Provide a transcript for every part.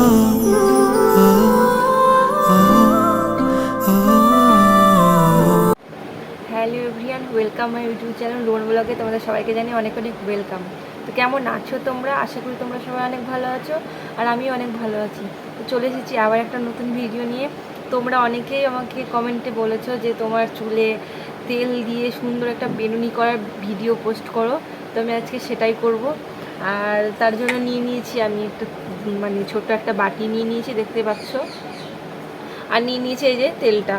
Hello everyone, welcome my YouTube channel loan ব্লগে তোমাদের সবাইকে জানিয়ে অনেক অনেক ওয়েলকাম। তো কেমন আছো তোমরা? আশা করি তোমরা সবাই অনেক ভালো আছো, আর আমিও অনেক ভালো আছি। তো চলে এসেছি আবার একটা নতুন ভিডিও নিয়ে। তোমরা অনেকেই আমাকে কমেন্টে বলেছো যে তোমার চুলে তেল দিয়ে সুন্দর একটা বেনুনি করার ভিডিও পোস্ট করো। তো আমি আজকে সেটাই করব। আর তার জন্য নিয়ে নিয়েছি আমি একটা ছোট্ট একটা বাটি নিয়ে নিয়েছি, দেখতে পাচ্ছ। আর নিয়ে নিয়েছি এই যে তেলটা।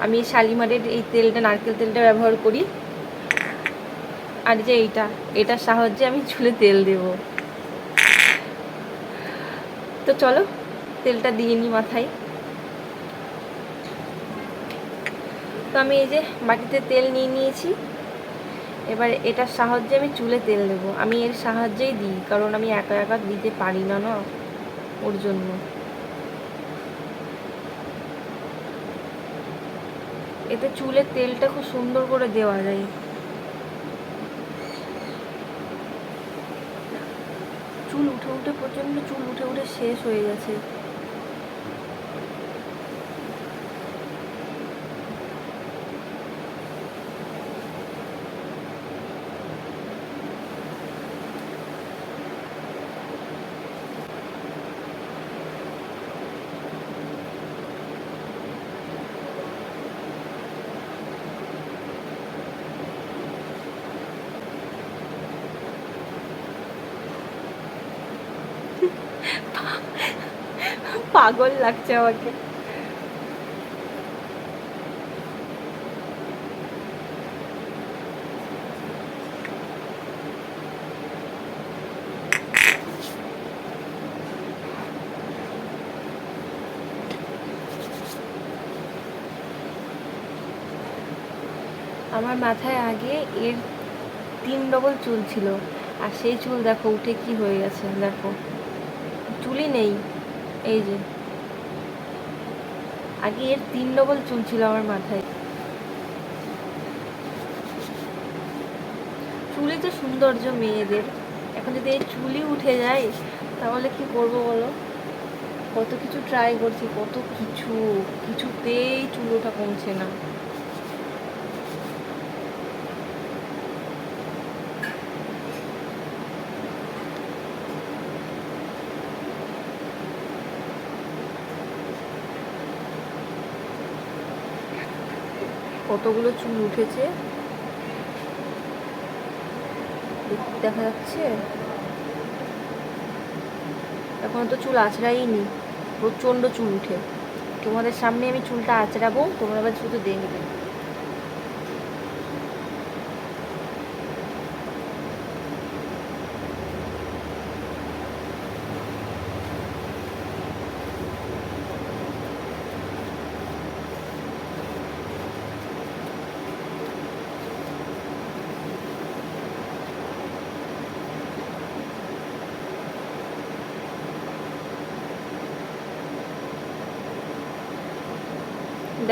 আমি শালিমারের এই তেলটা, নারকেল তেলটা ব্যবহার করি। আর যে এটার সাহায্যে আমি চুলে তেল দেব। তো চলো তেলটা দিয়ে নিই মাথায়। তো আমি এই যে বাটিতে তেল নিয়ে নিয়েছি। এবার এটার সাহায্যে আমি চুলে তেল দেবো। আমি এর সাহায্যেই দিই, কারণ আমি একা একা দিতে পারি না, না ওর জন্য। এতে চুলের তেলটা খুব সুন্দর করে দেওয়া যায়। চুল উঠে উঠে, প্রচণ্ড চুল উঠে উঠে শেষ হয়ে গেছে। পাগল লাগছে আমাকে। আমার মাথায় আগে এর 3 ডবল চুল ছিল, আর সেই চুল দেখো উঠে কি হয়ে গেছে। দেখো চুলই নেই। এই যে আগে এর 3 ডবল চুল ছিল আমার মাথায়। চুলই তো সৌন্দর্য মেয়েদের। এখন যদি এই চুলই উঠে যায় তাহলে কি করবো বলো? কত কিছু ট্রাই করছি, কত কিছু, কিছুতেই চুল ওঠা কমছে না। কতগুলো চুল উঠেছে দেখা যাচ্ছে। এখন তো চুল আঁচড়াইনি, প্রচণ্ড চুল উঠে। তোমাদের সামনে আমি চুলটা আঁচড়াবো, তোমরা আবার শুধু দেখবে।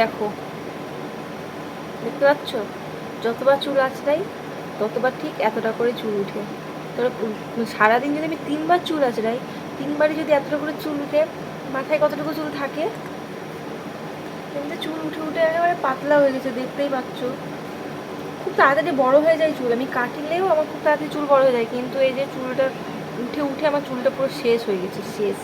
দেখো, দেখতে পাচ্ছ? যতবার চুল আঁচড়াই ততবার ঠিক এতটা করে চুল উঠে। তাহলে সারাদিন যদি আমি 3বার চুল আঁচড়াই, 3বারই যদি এতটা করে চুল উঠে, মাথায় কতটুকু চুল থাকে? কিন্তু চুল উঠে উঠে একেবারে পাতলা হয়ে গেছে, দেখতেই পাচ্ছ। খুব তাড়াতাড়ি বড় হয়ে যায় চুল, আমি কাটলেও আমার খুব তাড়াতাড়ি চুল বড় হয়ে যায়, কিন্তু এই যে চুলটা উঠে উঠে আমার চুলটা পুরো শেষ হয়ে গেছে, শেষ।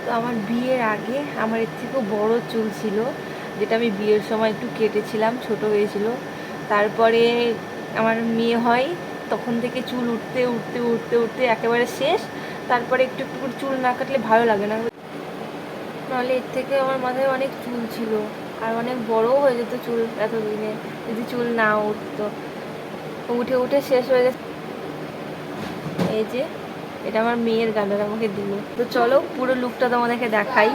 তো আমার বিয়ের আগে আমার এর থেকেও বড় চুল ছিল, যেটা আমি বিয়ের সময় একটু কেটেছিলাম, ছোট হয়েছিল। তারপরে আমার মেয়ে হয়, তখন থেকে চুল উঠতে উঠতে উঠতে উঠতে একেবারে শেষ। তারপরে একটু একটু করে চুল না কাটলে ভালো লাগে না, নাহলে এর থেকে আমার মাথায় অনেক চুল ছিল, আর অনেক বড়ও হয়ে যেত চুল এতদিনে, যদি চুল না উঠতো। উঠে উঠে শেষ হয়ে গেছে। এই যে এটা আমার মেয়ের গার্ডার আমাকে দিল। তো চলো পুরো লুকটা তোমাদেরকে দেখাই।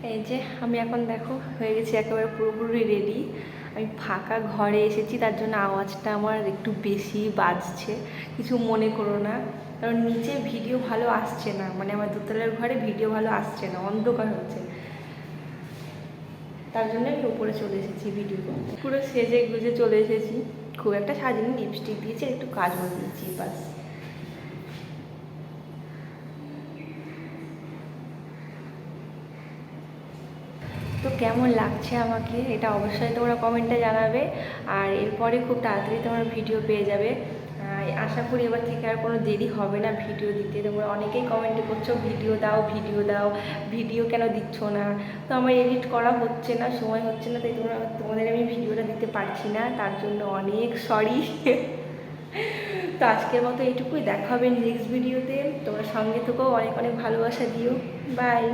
এই যে আমি এখন দেখো হয়ে গেছি একেবারে পুরোপুরি রেডি। আমি ফাঁকা ঘরে এসেছি, তার জন্য আওয়াজটা আমার একটু বেশি বাজছে, কিছু মনে করো না। কারণ নিচে ভিডিও ভালো আসছে না, মানে আমার দোতলার ঘরে ভিডিও ভালো আসছে না, অন্ধকার হচ্ছে, তার জন্য আমি উপরে চলে এসেছি ভিডিও করতে। পুরো সেজে গুজে চলে এসেছি, খুব একটা সাজিনি, লিপস্টিক দিয়েছি, একটু কাজল দিয়েছি, বাস। তো কেমন লাগছে আমাকে এটা অবশ্যই তোমরা কমেন্টে জানাবে। আর এরপরে খুব তাড়াতাড়ি তোমরা ভিডিও পেয়ে যাবে। আশা করি এবার থেকে আর কোনো দেরি হবে না ভিডিও দিতে। তোমরা অনেকেই কমেন্টে করছো ভিডিও দাও ভিডিও দাও, ভিডিও কেন দিচ্ছ না। তো আমার এডিট করা হচ্ছে না, সময় হচ্ছে না, তাই তোমাদের আমি ভিডিওটা দিতে পারছি না, তার জন্য অনেক সরি। তো আজকের মতো এইটুকুই, দেখা হবে নেক্সট ভিডিওতে। তোমরা সঙ্গে থেকেও অনেক অনেক ভালোবাসা দিও। বাই।